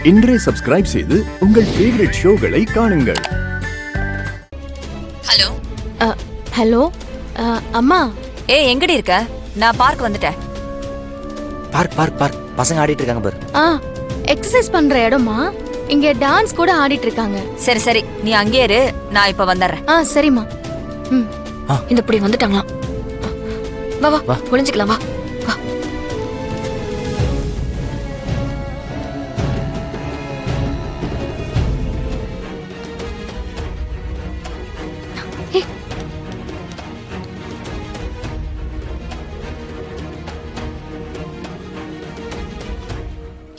இன்றே சப்ஸ்கிரைப் செய்து உங்கள் ஃபேவரட் ஷோகளை காணுங்கள். ஹலோ ஹலோ அம்மா. எங்கடி இருக்க? நான் பார்க் வந்துட்டேன். பார்க் பசங்க ஆடிட்டு இருக்காங்க பாரு. எக்ஸசைஸ் பண்ற இடமா? இங்க டான்ஸ் கூட ஆடிட்டு இருக்காங்க. சரி நீ அங்கே இரு, நான் இப்ப வந்துடுறேன். சரிம்மா. இந்த இப்படி வந்துட்டாங்களாம். வா வா ஒளிஞ்சுக்கலாம் வா.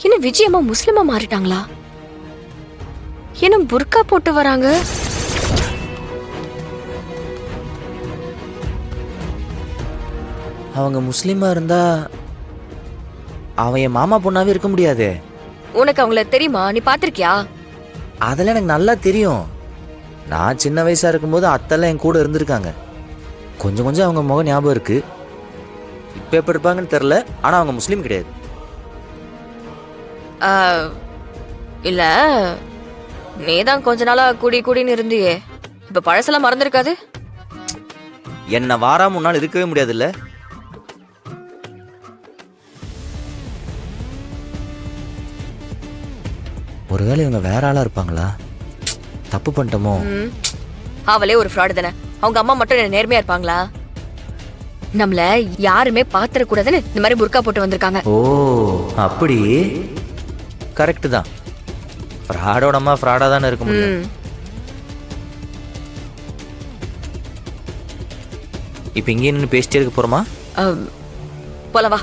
என்ன விஜயம்மா முஸ்லிமா மாறிட்டாங்களா? என்ன புர்கா போட்டு வராங்க? அவங்க முஸ்லீமா இருந்தா அவன் என் மாமா பொண்ணாவே இருக்க முடியாது. உனக்கு அவங்கள தெரியுமா? நீ பாத்திருக்கியா? அதெல்லாம் எனக்கு நல்லா தெரியும். நான் சின்ன வயசா இருக்கும்போது அத்தெல்லாம் என் கூட இருந்திருக்காங்க. கொஞ்சம் அவங்க முகம் ஞாபகம் இருக்கு. இப்ப எப்படி இருப்பாங்கன்னு தெரியல. ஆனா அவங்க முஸ்லீம் கிடையாது. இல்ல, நீதான் கொஞ்ச நாளா குடின்னு இருந்தியே. இப்ப பழசெல்லாம் மறந்துருக்காது? என்ன வாரா முன்னால் இருக்கவே முடியாது இல்ல. ஒருவேளை இவங்க வேற ஆளா இருப்பாங்களா? தப்பு பண்ணிட்டோமோ? அவளே ஒரு ஃப்ராடு தானே. அவங்க அம்மா மட்டும் நேர்மையா இருப்பாங்களா? நம்மள யாருமே பாத்திர கூடாதுன்னு இந்த மாதிரி புர்கா போட்டு வந்திருக்காங்க. ஓ அப்படி. கரெக்ட் தான். ஃப்ராடோட அம்மா ஃப்ராடா தானே இருக்க முடியும். இப்ப இங்கே நின்று பேசிட்டே இருக்க போறோமா? போலாம் வா.